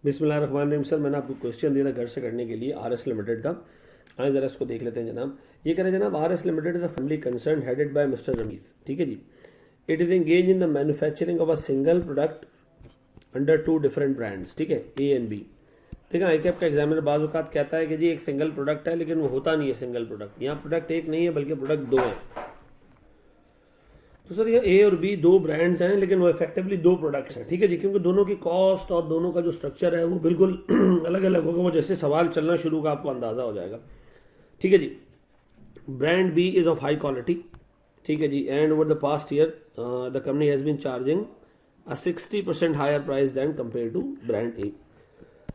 बिस्मिल्लाहिर्रहमानिर्रहीम। सर मैंने आपको क्वेश्चन दिया था घर से करने के लिए आर एस लिमिटेड का। आए ज़रा इसको देख लेते हैं जनाब। ये कह रहे हैं जनाब, R S limited is a family concern headed by mister Rameez. ठीक है जी। It is engage in the manufacturing of a single product under two different brands. ठीक है, ए एंड बी। ठीक है, आईकैप का एग्जामिनर बाज़ औक़ात कहता है कि जी एक सिंगल प्रोडक्ट है, लेकिन वो होता नहीं है सिंगल प्रोडक्ट। यहाँ प्रोडक्ट एक नहीं है बल्कि प्रोडक्ट दो है। तो सर ये ए और बी दो ब्रांड्स हैं, लेकिन वो इफेक्टिवली दो प्रोडक्ट्स हैं। ठीक है जी, क्योंकि दोनों की कॉस्ट और दोनों का जो स्ट्रक्चर है वो बिल्कुल अलग अलग होगा। वो जैसे सवाल चलना शुरू का आपको अंदाजा हो जाएगा। ठीक है जी। Brand B is of high quality. ठीक है जी। And over the past year the company has been charging a 60% higher price than compare to brand A.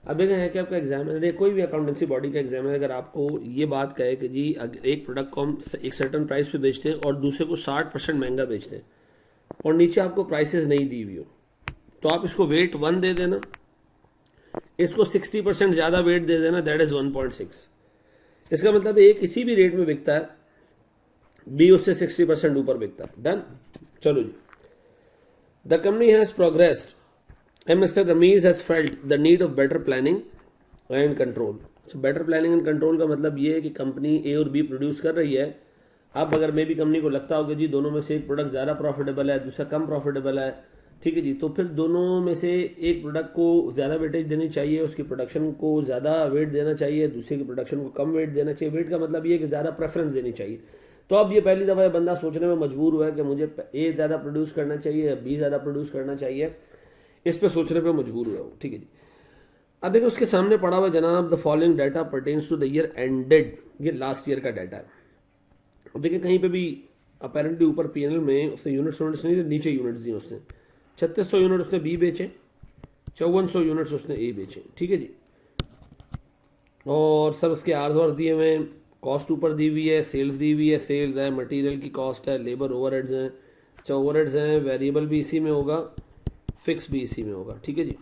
अब देखें है कि आपका एग्जामिनर या कोई भी अकाउंटेंसी बॉडी का एग्जामिनर अगर आपको ये बात कहे कि जी एक प्रोडक्ट को हम एक सर्टन प्राइस पे बेचते हैं और दूसरे को 60% महंगा बेचते हैं और नीचे आपको प्राइसेस नहीं दी हुई हो, तो आप इसको वेट 1 दे देना, इसको 60% ज़्यादा वेट दे देना, दैट इज 1.6। इसका मतलब ए किसी भी रेट में बिकता है, बी उससे 60% ऊपर बिकता है। डन। चलो जी। The company has progressed and Mr. Rameez has felt the need of better planning and control. So better planning and control का मतलब ये है कि कंपनी ए और बी प्रोड्यूस कर रही है। अब अगर मे भी कंपनी को लगता हो कि जी दोनों में से एक प्रोडक्ट ज़्यादा प्रॉफिटेबल है, दूसरा कम प्रॉफिटेबल है, ठीक है जी, तो फिर दोनों में से एक प्रोडक्ट को ज़्यादा वेटेज देनी चाहिए, उसकी प्रोडक्शन को ज़्यादा वेट देना चाहिए, दूसरे की प्रोडक्शन को कम वेट देना चाहिए। वेट का मतलब ये कि ज़्यादा प्रेफरेंस देनी चाहिए। तो अब ये पहली दफ़ा बंदा सोचने में मजबूर हुआ है कि मुझे ए ज़्यादा प्रोड्यूस करना चाहिए या बी ज़्यादा प्रोड्यूस करना चाहिए। इस पे सोचने पे मजबूर हुआ। ठीक है जी। अब देखो उसके सामने पड़ा हुआ जनाब, the following data pertains to the year ended. ये लास्ट ईयर का डाटा है। अब देखिए कहीं पे भी अपेरेंटली ऊपर पीएनएल में उसने यूनिट्स नहीं, नीचे यूनिट्स दिए उसने। 3600 यूनिट उसने बी बेचे, 5400 यूनिट्स उसने ए बेचे। ठीक है जी। और सब उसके आर्स दिए हुए हैं, कॉस्ट ऊपर दी हुई है, सेल्स दी हुई है, सेल्स है, मटीरियल की कॉस्ट है, लेबर ओवरहेड्स हैं। अच्छा ओवरहेड्स हैं, वेरिएबल भी इसी में होगा, फिक्स भी इसी में होगा। ठीक है जी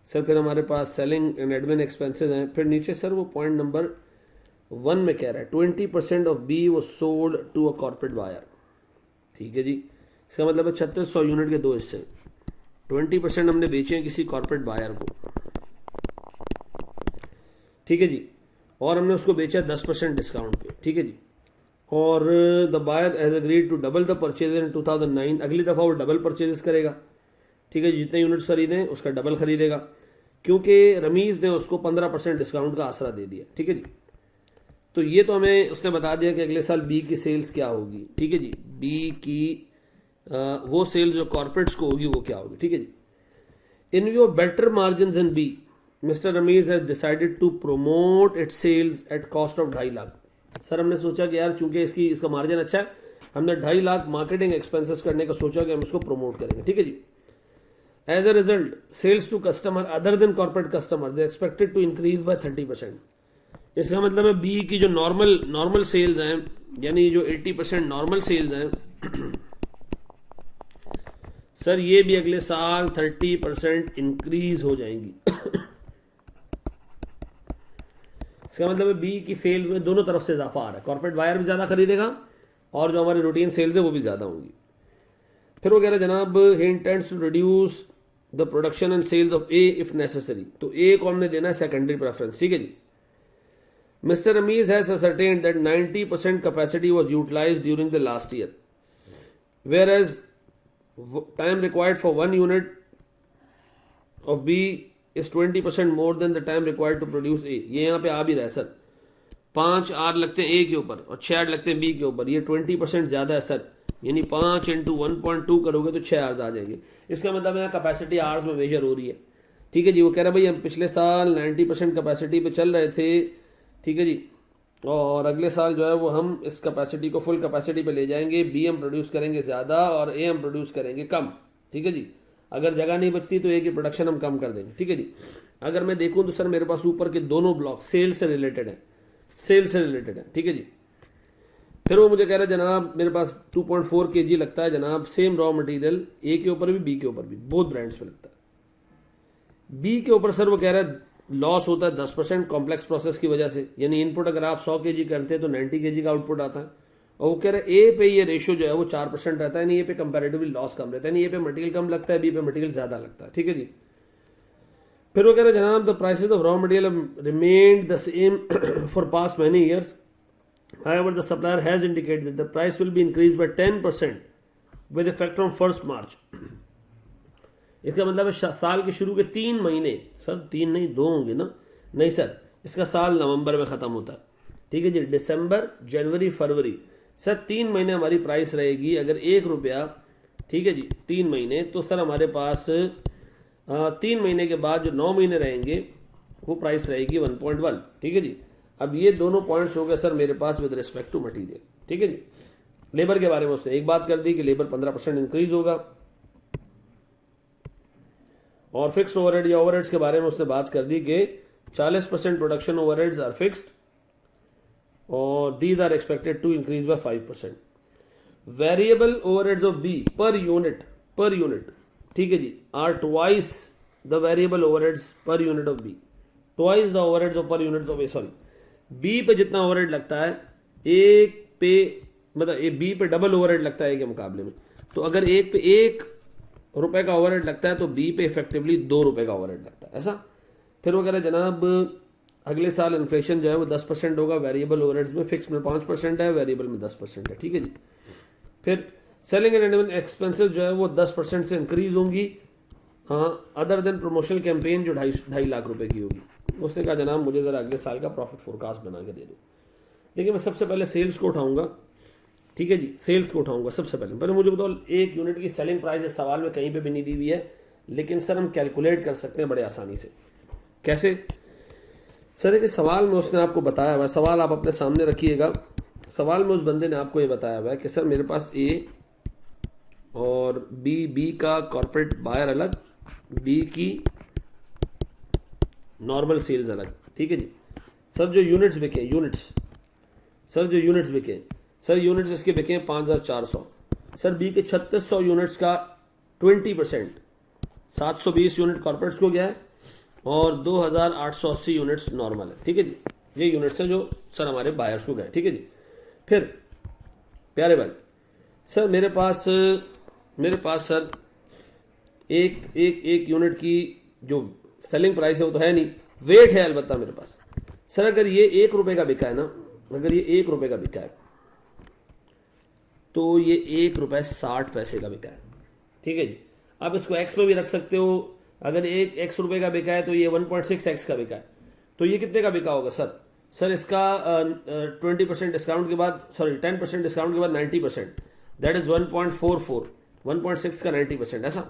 सर। फिर हमारे पास सेलिंग एंड एडमिन एक्सपेंसेस हैं। फिर नीचे सर वो पॉइंट नंबर 1 में कह रहा है 20% ऑफ बी वो sold to a corporate buyer. ठीक है जी। इसका मतलब है 3600 यूनिट के दो हिस्से, 20% हमने बेचे हैं किसी कॉर्पोरेट बायर को। ठीक है जी। और हमने उसको बेचा 10% डिस्काउंट पे। ठीक है जी। और the buyer has agreed to double the purchase in 2009। अगली दफ़ा वो डबल परचेजेस करेगा। ठीक है, जितने यूनिट्स खरीदें उसका डबल खरीदेगा, क्योंकि रमीज ने उसको 15% डिस्काउंट का आसरा दे दिया। ठीक है जी। तो ये तो हमें उसने बता दिया कि अगले साल बी की सेल्स क्या होगी। ठीक है जी। बी की वो सेल्स जो कॉर्पोरेट्स को होगी वो क्या होगी। ठीक है जी। In view of better margin in B, mister Rameez has decided to promote it sales at cost of 2.5 lakh. Sir हमने सोचा कि यार चूंकि इसका मार्जिन अच्छा है, हमने 2.5 लाख मार्केटिंग एक्सपेंसेस करने का सोचा कि हम इसको प्रमोट करेंगे। ठीक है जी। As a result sales to customer other than corporate customer they expected to increase by 30%। इसका मतलब है बी की जो नॉर्मल सेल्स हैं, यानी जो 80% नॉर्मल सेल्स हैं सर, ये भी अगले साल 30% इंक्रीज हो जाएंगी। इसका मतलब है बी की सेल्स में दोनों तरफ से इजाफा आ रहा है, कॉर्पोरेट बायर भी ज्यादा खरीदेगा और जो हमारी रूटीन सेल्स है वो भी ज्यादा होंगी। फिर वो कह रहा है जनाब, he intends to reduce the production and sales of A if necessary. तो ए को हमने देना है सेकेंडरी प्रेफरेंस। ठीक है जी। Mister Rameez has ascertained that 90% capacity was utilized during the last year, whereas time required for 1 unit of B is 20% more than the time required to produce A. ये यहाँ पे आ भी रहा है सर, 5 आर लगते हैं ए के ऊपर और 6 आर लगते हैं बी के ऊपर। ये 20% ज्यादा है सर, यानी 5 × 1.2 करोगे तो 6 आर्स आ जाएंगे। इसका मतलब यहाँ कैपेसिटी आर्स में मेजर हो रही है। ठीक है जी। वो कह रहा है भाई हम पिछले साल 90% कैपेसिटी पे चल रहे थे। ठीक है जी। और अगले साल जो है वो हम इस कैपेसिटी को फुल कैपेसिटी पे ले जाएंगे, बी हम प्रोड्यूस करेंगे ज्यादा और ए हम प्रोड्यूस करेंगे कम। ठीक है जी। अगर जगह नहीं बचती तो ए की प्रोडक्शन हम कम कर देंगे। ठीक है जी। अगर मैं देखूं तो सर मेरे पास ऊपर के दोनों ब्लॉक सेल से रिलेटेड है, ठीक है जी। फिर वो मुझे कह रहा है जनाब मेरे पास 2.4 kg लगता है जनाब, सेम रॉ मटेरियल ए के ऊपर भी बी के ऊपर भी, बोथ ब्रांड्स पे लगता है। बी के ऊपर सर वो कह रहा है लॉस होता है 10% कॉम्प्लेक्स प्रोसेस की वजह से, यानी इनपुट अगर आप 100 kg करते हैं तो 90 kg का आउटपुट आता है। और वो कह रहे हैं ए पे ये रेशियो जो है वो 4% रहता है, यानी ए पे कंपैरेटिवली लॉस कम रहता है, यानी ए पे मटेरियल कम लगता है, बी पे मटेरियल ज्यादा लगता है। ठीक है जी। फिर वो कह रहे जनाब the prices of raw material remained the same for past many years, however the supplier has indicated that the price will be increased by 10% with effect from 1st March. इसका मतलब है साल के शुरू के 3 महीने, सर 3 नहीं 2 होंगे ना, नहीं सर इसका साल नवंबर में खत्म होता है, ठीक है जी, दिसंबर जनवरी फरवरी, सर 3 महीने हमारी प्राइस रहेगी। अगर 1 रुपया, ठीक है जी 3 महीने, तो सर हमारे पास 3 महीने के बाद जो 9 महीने रहेंगे वो प्राइस रहेगी 1.1, ठीक है जी। अब ये दोनों पॉइंट्स हो गए सर मेरे पास विद रिस्पेक्ट टू मटीरियल, ठीक है जी। लेबर के बारे में उसने एक बात कर दी कि लेबर 15% इंक्रीज होगा, और फिक्स ओवरहेड या ओवरहेड्स के बारे में उसने बात कर दी कि 40% प्रोडक्शन ओवरहेड्स आर फिक्स्ड और these are expected to increase by 5%। Variable overheads of B per unit, ठीक है जी, are twice the variable overheads per unit of B, twice the overheads of per unit of A, sorry B पे जितना overhead लगता है एक पे, मतलब बी पे डबल ओवरहेड लगता है के मुकाबले में। तो अगर एक पे 1 रुपए का ओवरहेड लगता है तो बी पे इफेक्टिवली 2 रुपए का ओवरहेड लगता है, ऐसा। फिर वो कह रहे जनाब अगले साल इन्फ्लेशन जो है वो 10% होगा, वेरिएबल ओवरहेड्स में, फिक्स में 5% है, वेरिएबल में 10% है, ठीक है जी। फिर सेलिंग एंड एडमिन एक्सपेंसेस जो है वो 10% से इंक्रीज होंगी, हाँ, अदर देन प्रमोशनल कैंपेन जो 2.5 लाख रुपए की होगी। उसने कहा जनाब मुझे जरा अगले साल का प्रॉफिट फोरकास्ट बना के दे दो। देखिए मैं सबसे पहले सेल्स को उठाऊंगा, ठीक है जी, सेल्स को उठाऊंगा सबसे पहले मुझे बताओ 1 यूनिट की सेलिंग प्राइस इस सवाल में कहीं पे भी नहीं दी हुई है, लेकिन सर हम कैलकुलेट कर सकते हैं बड़े आसानी से। कैसे सर? एक सवाल में उसने आपको बताया हुआ है, सवाल आप अपने सामने रखिएगा। सवाल में उस बंदे ने आपको ये बताया हुआ है कि सर मेरे पास ए और बी का कॉर्पोरेट बायर अलग, बी की नॉर्मल सेल्स अलग, ठीक है जी। सर जो यूनिट्स बिके, सर यूनिट्स इसके बिके 5400, सर बी के 3600 यूनिट्स का 20%, 720 यूनिट कॉर्पोरेट्स को गया है और 2880 यूनिट्स नॉर्मल है, ठीक है जी। ये यूनिट्स हैं जो सर हमारे बायर्स को गए, ठीक है जी। फिर प्यारे भाई सर मेरे पास सर एक यूनिट की जो सेलिंग प्राइस है वो तो है नहीं, वेट है अलबत्ता मेरे पास। सर अगर ये 1 रुपए का बिका है ना, अगर ये 1 रुपए का बिका है तो ये 1 रुपए 60 पैसे का बिका है, ठीक है जी। आप इसको एक्स में भी रख सकते हो, अगर 1 x रुपए का बिका है तो ये 1.6x का बिका है, तो ये कितने का बिका होगा सर? सर इसका 20% डिस्काउंट के बाद, सॉरी 10% डिस्काउंट के बाद 90%, दैट इज 1.44, 1.6 का 90%, ऐसा।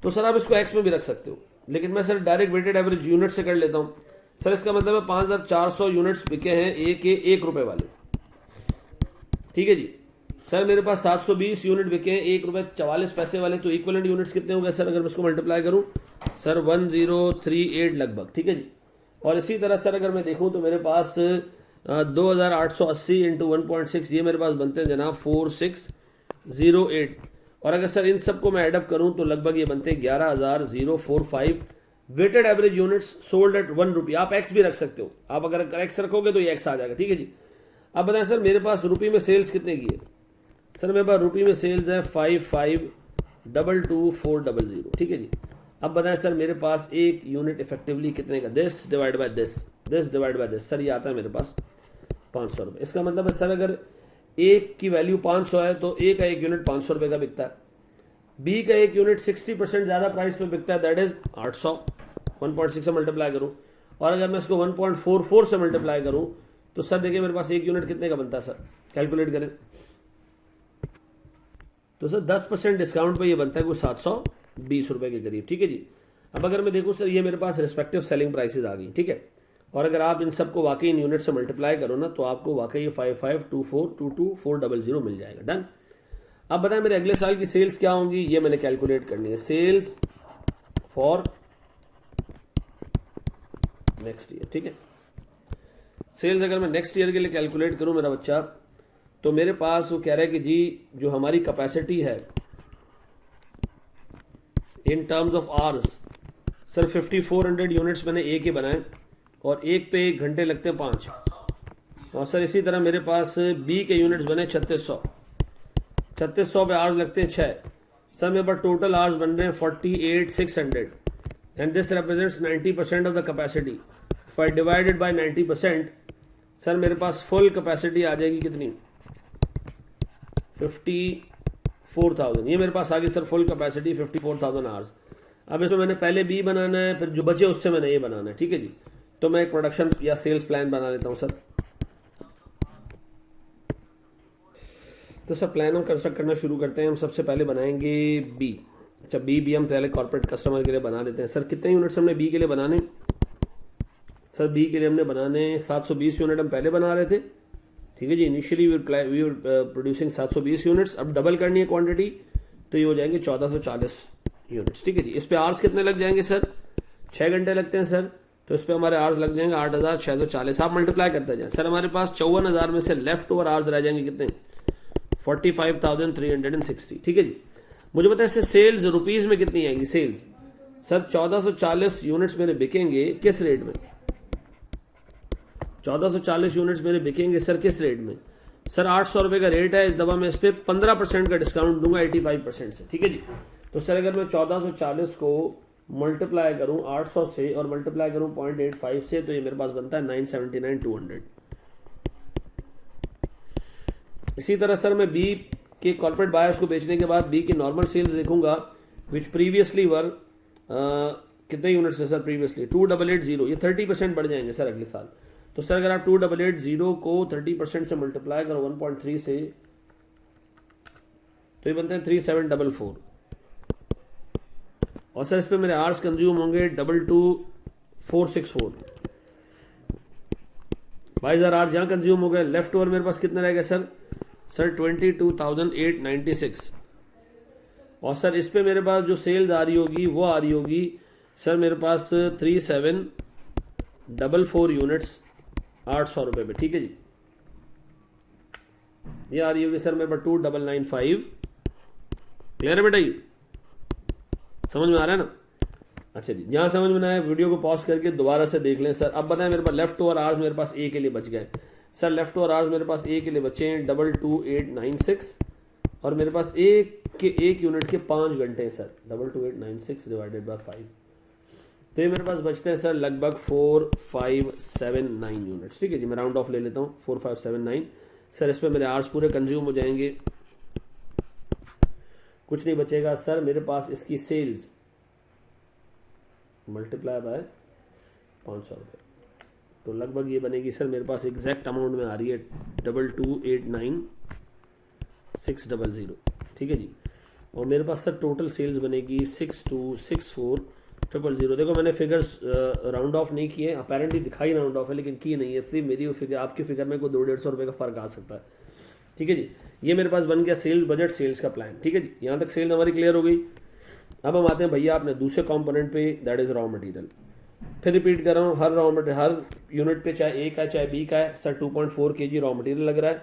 तो सर आप इसको एक्स में भी रख सकते हो, लेकिन मैं sir direct weighted average unit से कर लेता हूं। सर इसका मतलब है 5400 यूनिट्स बिके हैं एक रुपए वाले, ठीक है जी। सर मेरे पास 720 यूनिट बिके हैं 1 रुपए 44 पैसे वाले, तो इक्विवेलेंट यूनिट्स कितने हो गए सर? अगर मैं इसको मल्टीप्लाई करूं सर 1038 लगभग, ठीक है जी। और इसी तरह सर अगर मैं देखूं तो मेरे पास 2880 इंटू 1.6 ये मेरे पास बनते हैं जनाब 4608, और अगर सर इन सबको मैं एडअप करूं तो लगभग ये बनते हैं 11045 weighted average units sold at 1 rupee. आप एक्स भी रख सकते हो, आप अगर एक्स रखोगे तो ये एक्स आ जाएगा, ठीक है जी। अब बताएं सर मेरे पास रुपये में सेल्स कितने की है? सर मेरे पास रुपये में सेल्स है 55222400, ठीक है जी। अब बताएं सर मेरे पास एक यूनिट इफेक्टिवली कितने का? This divide by this, this divide by this, sir ये आता है मेरे पास 500 रुपये। इसका मतलब है सर अगर एक की वैल्यू 500 है तो ए का एक यूनिट 500 रुपए का बिकता है, बी का एक यूनिट 60% ज्यादा प्राइस पे बिकता है, दैट इज 800, 1.6 से मल्टीप्लाई करूं, और अगर मैं इसको 1.44 से मल्टीप्लाई करूं तो सर देखिए मेरे पास एक यूनिट कितने का बनता है सर? कैलकुलेट करें तो सर 10% डिस्काउंट पे ये बनता है कुछ 720 रुपए के करीब, ठीक है जी। अब अगर मैं देखूं सर ये मेरे पास रिस्पेक्टिव सेलिंग प्राइसेस आ गई, ठीक है, और अगर आप इन सबको वाकई इन यूनिट से मल्टीप्लाई करो ना तो आपको वाकई 5524222400 मिल जाएगा। डन। अब बताएं मेरे अगले साल की सेल्स क्या होंगी, ये मैंने कैलकुलेट करनी है। सेल्स फॉर नेक्स्ट ईयर, ठीक है। सेल्स अगर मैं नेक्स्ट ईयर के लिए कैलकुलेट करूं मेरा बच्चा, तो मेरे पास वो कह रहा है कि जी जो हमारी कैपेसिटी है in terms of hours, sir 5400 units मैंने ए के बनाए और एक पे 1 घंटे लगते हैं 5, और सर इसी तरह मेरे पास बी के यूनिट्स बने 3600 पे आवर्स लगते हैं 6, सर मेरे पास टोटल आवर्स बन रहे हैं 48,600 and this represents 90% of the capacity. If I divided by 90%, sir मेरे पास फुल कैपेसिटी आ जाएगी कितनी, 54,000। ये मेरे पास आ गई सर फुल कैपेसिटी 54,000 आवर्स। अब इसमें मैंने पहले बी बनाना है, फिर जो बचे उससे मैंने ये बनाना है, ठीक है जी। तो मैं एक प्रोडक्शन या सेल्स प्लान बना लेता हूँ सर। तो सर प्लान हम कंस्ट्रक्ट करना शुरू करते हैं। हम सबसे पहले बनाएंगे बी। अच्छा बी हम पहले कॉर्पोरेट कस्टमर के लिए बना लेते हैं। सर कितने यूनिट्स हमने बी के लिए बनाने, सर बी के लिए हमने बनाने 720 यूनिट हम पहले बना रहे थे, ठीक है जी। Initially we were producing 720 units. अब डबल करनी है क्वांटिटी, तो ये हो जाएंगे 1440 यूनिट्स, ठीक है जी। इस पे आवर्स कितने लग जाएंगे सर, 6 घंटे लगते हैं सर, तो इस पे हमारे आवर्स लग जाएंगे 8,640। आप मल्टीप्लाई करते जाए सर। हमारे पास 54,000 में से लेफ्ट ओवर आवर्स रह जाएंगे कितने, 45,360, ठीक है जी। मुझे पता है इससे सेल्स रुपीज में कितनी आएंगी सेल्स, सर 1440 यूनिट्स मेरे बिकेंगे किस रेट में, 1440 यूनिट्स मेरे बिकेंगे सर किस रेट में, सर 800 रुपए का रेट है। इस दफा मैं इस पर 15% का डिस्काउंट दूंगा 85% से, ठीक है जी। तो सर अगर मैं 1440 को मल्टीप्लाई करूं 800 से और मल्टीप्लाई करूं 0.85 से, तो ये मेरे पास बनता है 979,200। इसी तरह सर मैं बी के कॉर्पोरेट बायर्स को बेचने के बाद बी की नॉर्मल सेल्स देखूंगा, विच प्रीवियसली वर कितने यूनिट्स है सर प्रीवियसली 2880, ये 30% बढ़ जाएंगे सर अगले साल। तो सर अगर आप 2880 को 30% से मल्टीप्लाई करो 1.3 से, तो ये बनते हैं 3744। और सर इस पे मेरे आवर्स कंज्यूम होंगे 22,464। 22,000 आवर्स यहां कंज्यूम हो गए। लेफ्ट ओवर मेरे पास कितना रहेगा सर 22,896। और सर इस पे मेरे पास जो सेल्स आ रही होगी वो आ रही होगी सर मेरे पास 3744 यूनिट्स 800 रुपए पे, ठीक है जी। ये आ रही होगी सर मेरे पास 2,995। क्लियर है बेटा, ये समझ में आ रहा है ना। अच्छा जी, यहां समझ में आया वीडियो को पॉज करके दोबारा से देख लें। सर अब बताएं मेरे पास लेफ्ट ओवर आवर्स मेरे पास ए के लिए बच गए। सर लेफ्ट ओवर आवर्स मेरे पास ए के लिए बचे हैं 22,896 और मेरे पास एक यूनिट के 5 घंटे हैं सर 22,896 डिवाइडेड बाय 5, तो ये मेरे पास बचते हैं सर लगभग 4,579 यूनिट्स, ठीक है जी। मैं राउंड ऑफ ले लेता हूँ 4,579। सर इस पे मेरे आवर्स पूरे कंज्यूम हो जाएंगे, कुछ नहीं बचेगा सर मेरे पास। इसकी सेल्स मल्टीप्लाई बाय 500 रुपये, तो लगभग ये बनेगी सर मेरे पास एग्जैक्ट अमाउंट में आ रही है 22,896,000, ठीक है जी। और मेरे पास सर टोटल सेल्स बनेगी 62,64,000। देखो मैंने फिगर्स राउंड ऑफ नहीं किए, अपेरेंटली दिखाई राउंड ऑफ है लेकिन की नहीं है, इसलिए मेरी वो फिगर आपकी फिगर में कोई 200-150 रुपये का फर्क आ सकता है, ठीक है जी। ये मेरे पास बन गया सेल्स बजट, सेल्स का प्लान, ठीक है जी। यहाँ तक सेल्स हमारी क्लियर हो गई। अब हम आते हैं भैया अपने दूसरे कंपोनेंट पे, दैट इज रॉ मटेरियल। फिर रिपीट कर रहा हूँ, हर रॉ मटेरियल हर यूनिट पे चाहे ए का चाहे बी का है सर 2.4 kg रॉ मटेरियल लग रहा है।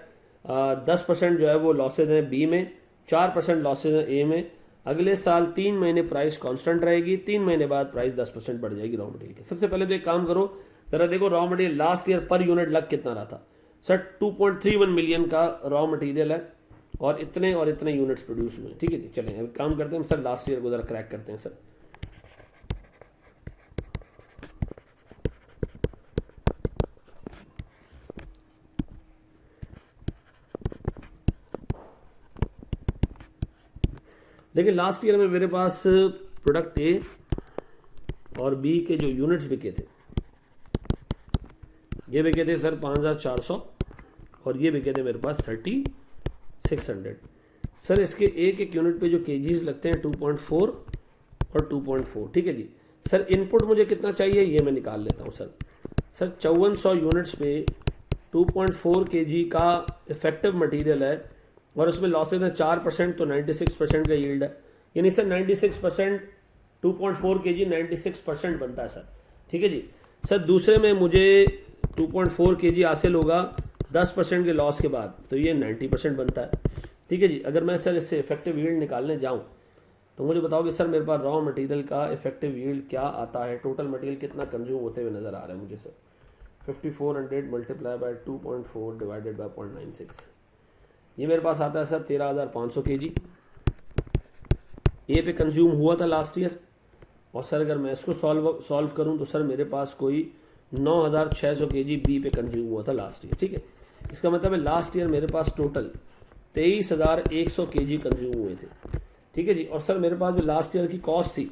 10% जो है वो लॉसेज हैं बी में, 4% लॉसेज हैं ए में। अगले साल 3 महीने प्राइस कांस्टेंट रहेगी, 3 महीने बाद प्राइस 10% बढ़ जाएगी रॉ मटेरियल की। सबसे पहले तो एक काम करो जरा देखो raw material last year per unit लग कितना रहा था सर 2.31 मिलियन का रॉ मटेरियल है और इतने यूनिट्स प्रोड्यूस हुए, ठीक है जी। चलें अब काम करते हैं सर, लास्ट ईयर को जरा क्रैक करते हैं सर। देखिए लास्ट ईयर में मेरे पास प्रोडक्ट ए और बी के जो यूनिट्स बिके थे, ये बिके थे सर 5,400 और ये बिके थे मेरे पास 3,600। सर इसके एक यूनिट पे जो केजीज लगते हैं 2.4 और 2.4, ठीक है जी। सर इनपुट मुझे कितना चाहिए ये मैं निकाल लेता हूँ सर 5400 यूनिट्स पे 2.4 kg का इफेक्टिव मटेरियल है और उसमें लॉसेज है 4%, तो 96% का यील्ड है, यानी सर 96% 2.4 kg 96% बनता है सर, ठीक है जी। सर दूसरे में मुझे 2.4 kg हासिल होगा 10% के लॉस के बाद, तो ये 90% बनता है, ठीक है जी। अगर मैं सर इससे इफेक्टिव यील्ड निकालने जाऊं तो मुझे बताओ कि सर मेरे पास रॉ मटेरियल का इफेक्टिव यील्ड क्या आता है, टोटल मटेरियल कितना कंज्यूम होते हुए नजर आ रहा है मुझे sir 5400 multiply by 2.4 divided by 0.96, ये मेरे पास आता है सर 13,500 kg। ए पे कंज्यूम हुआ था लास्ट ईयर, और सर अगर मैं इसको सॉल्व करूं तो सर मेरे पास कोई 9600 केजी बी पे कंज्यूम हुआ था लास्ट ईयर। ठीक है, इसका मतलब है लास्ट ईयर मेरे पास टोटल 23,100 केजी कंज्यूम हुए थे। ठीक है जी, और सर मेरे पास जो लास्ट ईयर की कॉस्ट थी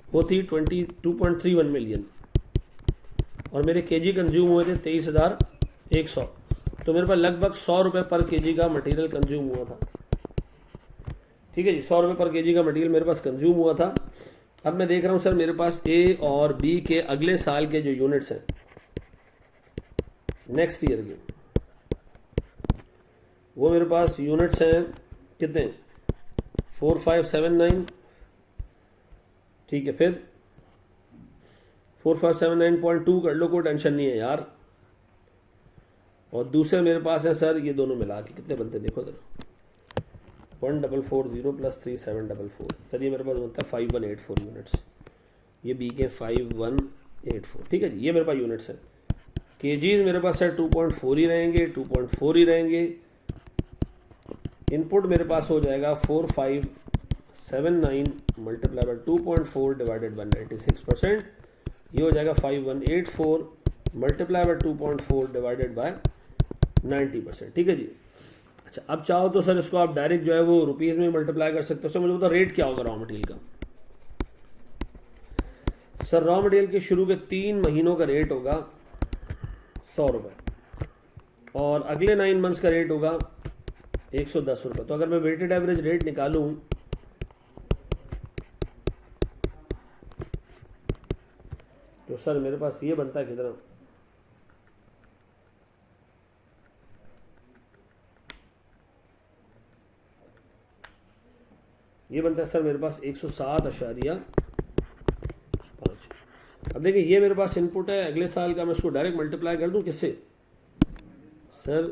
वो थी 22.31 मिलियन, और मेरे केजी कंज्यूम हुए थे 23,100, तो मेरे पास लगभग 100 रुपये पर केजी का मटेरियल कंज्यूम हुआ था। ठीक है जी, 100 रुपये पर केजी का मटेरियल मेरे पास कंज्यूम हुआ था। अब मैं देख रहा हूं सर मेरे पास ए और बी के अगले साल के जो यूनिट्स हैं नेक्स्ट ईयर के, वो मेरे पास यूनिट्स हैं कितने, 4579। ठीक है, फिर 4579.2 कर लो, कोई टेंशन नहीं है यार। और दूसरे मेरे पास है सर ये दोनों मिला के कितने बनते हैं देखो जरा, 1440 प्लस 3744, सर ये मेरे पास बनता है 5184 यूनिट्स। ये बी के 5184। ठीक है जी, ये मेरे पास यूनिट्स है। केजीज मेरे पास सर 2.4 ही रहेंगे, 2.4 ही रहेंगे। इनपुट मेरे पास हो जाएगा 4579 मल्टीप्लाई बाय 2.4 डिवाइडेड बाय 96%, ये हो जाएगा 5184 मल्टीप्लाई बाय 2.4 डिवाइडेड बाय 90%। ठीक है जी। अच्छा, अब चाहो तो सर इसको आप डायरेक्ट जो है वो रुपीज में मल्टीप्लाई कर सकते हो। सर मुझे बताओ रेट क्या होगा रॉ मटेरियल का। सर रॉ मटेरियल के शुरू के 3 महीनों का रेट होगा 100 रुपये, और अगले 9 मंथ्स का रेट होगा 110 रुपये। तो अगर मैं वेटेड एवरेज रेट निकालूं तो सर मेरे पास ये बनता है कितना, ये बनता है सर मेरे पास 107.5। अब देखिए ये मेरे पास इनपुट है अगले साल का, मैं इसको डायरेक्ट मल्टीप्लाई कर दूं किससे सर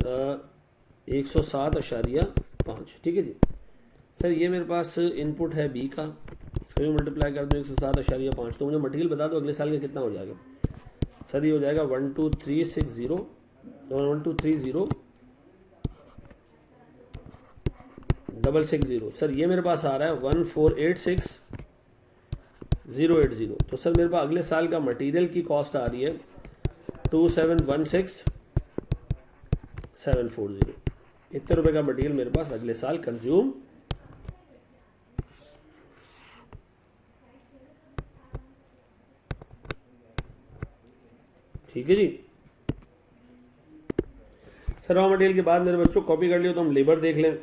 107.5। ठीक है जी। सर ये मेरे पास इनपुट है बी का, इसको मल्टीप्लाई कर दूं 107.5, तो मुझे मटेरियल बता दो अगले साल का कितना हो जाएगा। सर ये हो जाएगा 12360 660। सर ये मेरे पास आ रहा है 1486080। तो सर मेरे पास अगले साल का मटेरियल की कॉस्ट आ रही है 2716740। इतने रुपए का मटेरियल मेरे पास अगले साल कंज्यूम। ठीक है जी। सर रॉ मटेरियल के बाद मेरे बच्चों कॉपी कर लियो तो हम लेबर देख लें।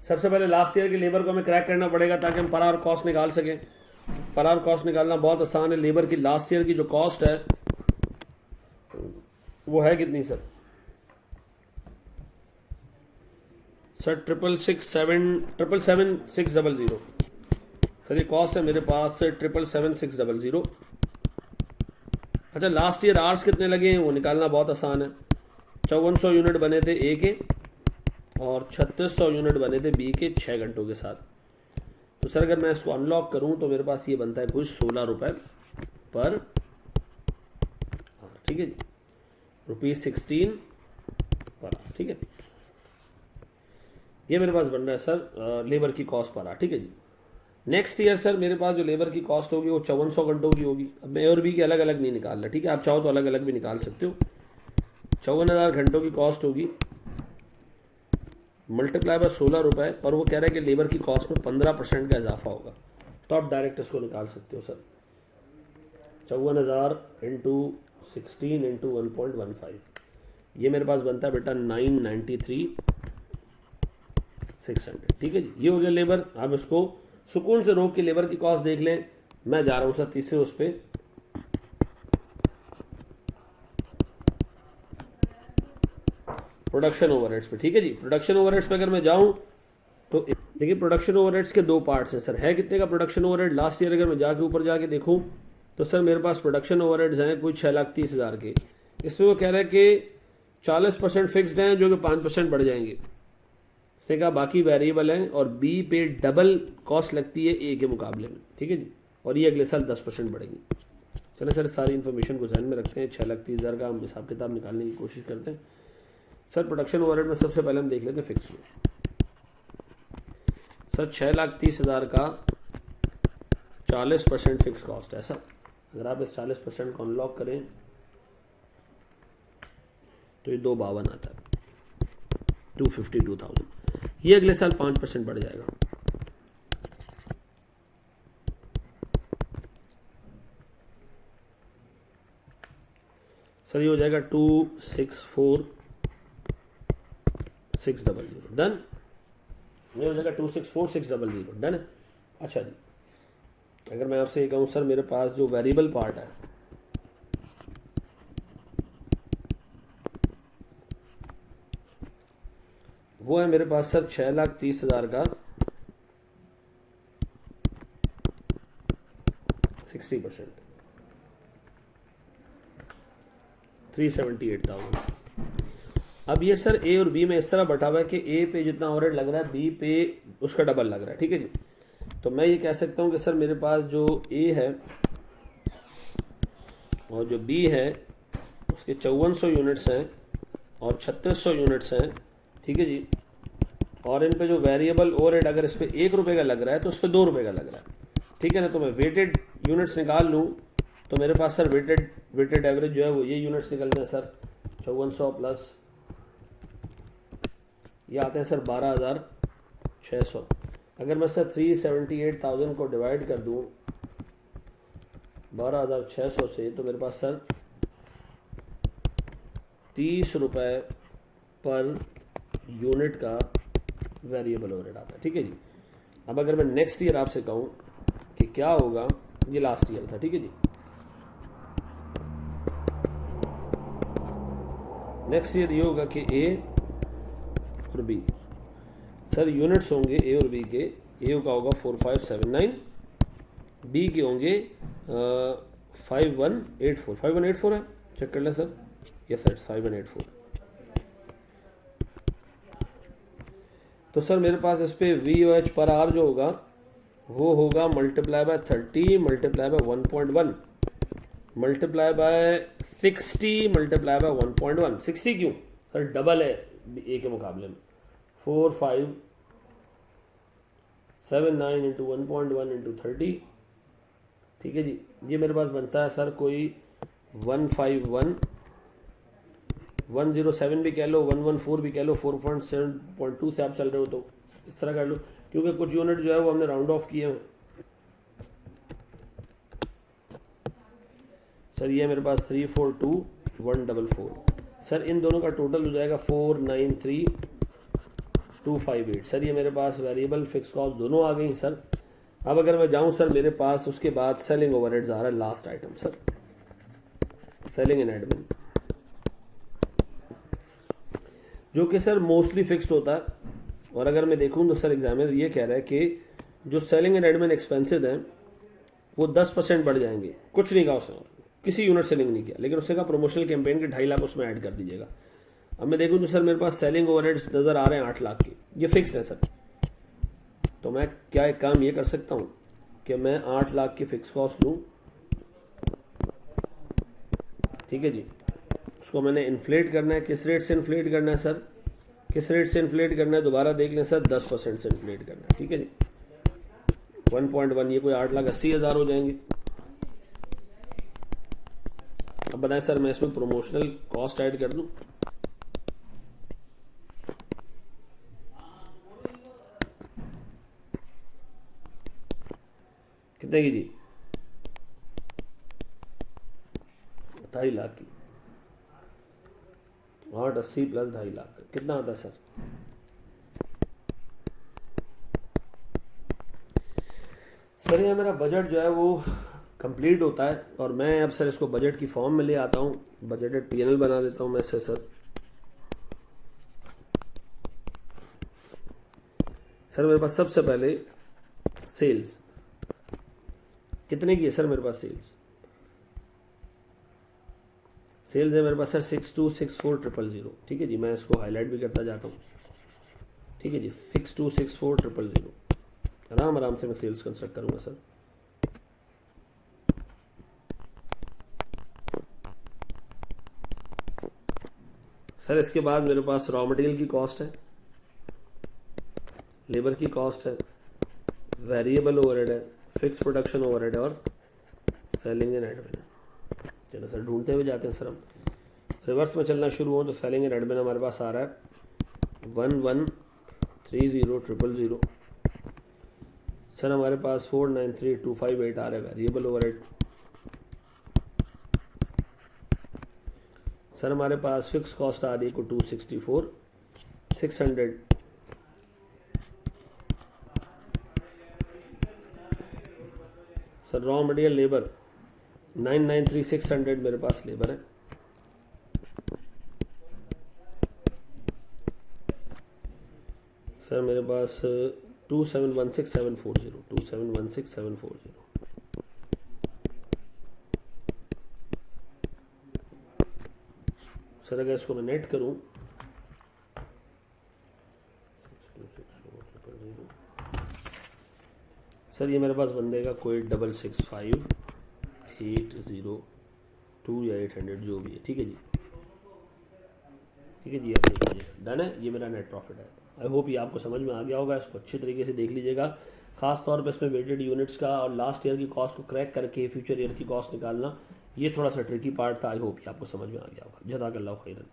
सबसे पहले लास्ट ईयर के लेबर को हमें क्रैक करना पड़ेगा ताकि हम पर आवर कॉस्ट निकाल सकें। पर आवर कॉस्ट निकालना बहुत आसान है। लेबर की लास्ट ईयर की जो कॉस्ट है वो है कितनी सर 7777600। सर ये कॉस्ट है मेरे पास 7777600। अच्छा, लास्ट ईयर आवर्स कितने लगे हैं वो निकालना बहुत आसान है। 5400 यूनिट बने थे ए के और 3600 यूनिट बने थे बी के 6 घंटों के साथ। तो सर अगर मैं इसको अनलॉक करूं तो मेरे पास ये बनता है कुछ 16 रुपए पर। ठीक है जी, ₹16 पर। ठीक है, ये मेरे पास बन रहा है सर लेबर की कॉस्ट पर। ठीक है जी। नेक्स्ट ईयर सर मेरे पास जो लेबर की कॉस्ट होगी वो 5400 घंटों की होगी। अब मैं ए और बी की अलग अलग नहीं निकाल रहा। ठीक है, आप चाहो तो अलग अलग भी निकाल सकते हो। 54,000 घंटों की कॉस्ट होगी मल्टीप्लाई बाय 16 रुपए, और वो कह रहा है कि लेबर की कॉस्ट में 15% का इजाफा होगा। तो आप डायरेक्ट इसको निकाल सकते हो सर 54,000 इंटू 16 इंटू 1.15, ये मेरे पास बनता है बेटा 993,600। ठीक है जी, ये हो गया लेबर। आप इसको सुकून से रोक के लेबर की कॉस्ट देख लें। मैं जा रहा हूं सर तीसरे उस पर, प्रोडक्शन ओवरहेड्स पे। ठीक है जी, प्रोडक्शन ओवरहेड्स पे अगर मैं जाऊं तो देखिए प्रोडक्शन ओवरहेड्स के 2 पार्ट्स हैं सर। है कितने का प्रोडक्शन ओवरहेड लास्ट ईयर अगर मैं जाके ऊपर जाके देखूं तो सर मेरे पास प्रोडक्शन ओवरहेड्स हैं कुछ 6,30,000 के। इसमें वो कह रहा है कि 40% फिक्स्ड हैं जो कि 5% बढ़ जाएंगे। इसने कहा बाकी वेरिएबल हैं और बी पे डबल कॉस्ट लगती है ए के मुकाबले में। ठीक है जी, और ये अगले साल 10% बढ़ेंगी। चले सर सारी इन्फॉर्मेशन को ध्यान में रखते हैं। 6,30,000 का हम हिसाब किताब निकालने की कोशिश करते हैं। सर प्रोडक्शन ओवरहेड में सबसे पहले हम देख लेते हैं फिक्स। सर 6,30,000 का 40% फिक्स कॉस्ट है सर। अगर आप इस 40% को अनलॉक करें तो ये 252 आता है, 252,000। ये अगले साल 5% बढ़ जाएगा। सर ये हो जाएगा 264,600 डन। ये हो जाएगा 264,600 डन है। अच्छा जी, अगर मैं आपसे ये कहूँ सर मेरे पास जो वेरिएबल पार्ट है वो है मेरे पास सर 6,30,000 का 60%, 378,000। अब ये सर ए और बी में इस तरह बटा हुआ है कि ए पे जितना ओवरहेड लग रहा है बी पे उसका डबल लग रहा है, ठीक है जी। तो मैं ये कह सकता हूँ कि सर मेरे पास जो ए है और जो बी है उसके 5400 यूनिट्स हैं और 3600 यूनिट्स हैं, ठीक है जी। और इन पे जो वेरिएबल ओवरहेड अगर इस पे 1 रुपये का लग रहा है तो उस पर 2 रुपये का लग रहा है, ठीक है ना। तो मैं वेटेड यूनिट्स निकाल लूँ तो मेरे पास सर वेटेड एवरेज जो है वो ये यूनिट्स निकलते हैं सर 5400 प्लस ये आते हैं सर 12,600। अगर मैं सर 378,000 को डिवाइड कर दूं 12,600 से तो मेरे पास सर 30 रुपये पर यूनिट का वेरिएबल ओवरहेड आता है, ठीक है जी। अब अगर मैं नेक्स्ट ईयर आपसे कहूं कि क्या होगा, ये लास्ट ईयर था, ठीक है जी। नेक्स्ट ईयर ये होगा कि ए और बी सर यूनिट्स होंगे ए और बी के। ए का होगा 4579, बी के होंगे 5184 है, चेक कर लें सर। Yes sir 5184। तो सर मेरे पास इस पे VOH पर आर जो होगा वो होगा multiply by 30 multiply by 1.1 multiply by 60 multiply by 1.1। 60 क्यों सर, डबल है ए के मुकाबले में। 4579 इंटू 1.1 इंटू 30, ठीक है जी। ये मेरे पास बनता है सर कोई 151,107 भी कह लो, 114 भी कह लो, 4.7.2 से आप चल रहे हो तो इस तरह कर लो, क्योंकि कुछ यूनिट जो है वो हमने राउंड ऑफ किए हैं। सर ये मेरे पास 342,144। सर इन दोनों का टोटल हो जाएगा 493,258। सर ये मेरे पास वेरिएबल फिक्स कॉस्ट दोनों आ गई सर। अब अगर मैं जाऊं सर मेरे पास उसके बाद सेलिंग ओवरहेड्स आ रहा है, last item sir selling and admin, जो कि सर मोस्टली फिक्स्ड होता है। और अगर मैं देखूं तो सर एग्जामिनर ये कह रहा है कि जो सेलिंग एंड एडमिन एक्सपेंसेस हैं वो 10% बढ़ जाएंगे। कुछ नहीं कहा उसने, किसी यूनिट से लिंक नहीं किया, लेकिन उसने कहा प्रमोशनल कैंपेन के 2.5 लाख उसमें ऐड कर दीजिएगा। अब मैं देखूं तो सर मेरे पास सेलिंग ओवरहेड्स नजर आ रहे हैं 8 लाख के, ये फिक्स है सर। तो मैं क्या एक काम ये कर सकता हूं कि मैं 8 लाख की फिक्स कॉस्ट लूं, ठीक है जी। उसको मैंने इन्फ्लेट करना है। किस रेट से इन्फ्लेट करना है सर, किस रेट से इन्फ्लेट करना है दोबारा देख लें सर, 10% से इन्फ्लेट करना है, ठीक है जी। 1.1 ये कोई 8,80,000 हो जाएंगे। अब बताएं सर मैं इसमें प्रमोशनल कॉस्ट ऐड कर दूं, कितने की जी, 2.5 लाख की। 880 प्लस 2.5 लाख कितना आता है सर? सर ये मेरा बजट जो है वो कंप्लीट होता है और मैं अब सर इसको बजट की फॉर्म में ले आता हूँ, बजटेड PNL बना देता हूँ मैं इससे सर। सर मेरे पास सबसे पहले सेल्स कितने की है सर, मेरे पास सेल्स है मेरे पास सर 6264,000, ठीक है जी। मैं इसको हाईलाइट भी करता जाता हूँ, ठीक है जी। 6264,000 आराम आराम से मैं सेल्स कंस्ट्रक्ट करूंगा सर। सर इसके बाद मेरे पास रॉ मटेरियल की कॉस्ट है, लेबर की कॉस्ट है, वेरिएबल ओवरहेड है, फिक्स प्रोडक्शन ओवरहेड है और सेलिंग एंड एडमिन है। चलो सर ढूंढते हुए जाते हैं सर, हम रिवर्स में चलना शुरू हो तो सेलिंग एंड एडमिन हमारे पास आ रहा है 1130,000। सर हमारे पास 493,258 आ रहा है वेरिएबल ओवरहेड। सर हमारे पास फिक्स कॉस्ट आ रही है 264,600। सर रॉ मटेरियल लेबर 993,600 मेरे पास लेबर है। सर मेरे पास 2716740 2716740। सर अगर इसको मैं नेट करूं, सर ये मेरे पास बंदेगा कोई 665,802 या 800 जो भी है। ठीक है जी, ठीक है जी, आप देख लीजिए, डन है। ये मेरा नेट प्रॉफिट है। आई होप ये आपको समझ में आ गया होगा। इसको अच्छे तरीके से देख लीजिएगा, खास तौर पे इसमें वेटेड यूनिट्स का और लास्ट ईयर की कॉस्ट को क्रैक करके फ्यूचर ईयर की कॉस्ट निकालना, ये थोड़ा सा ट्रिकी पार्ट था। आई होप ये आपको समझ में आ गया होगा। जज़ाकल्लाहु खैरन।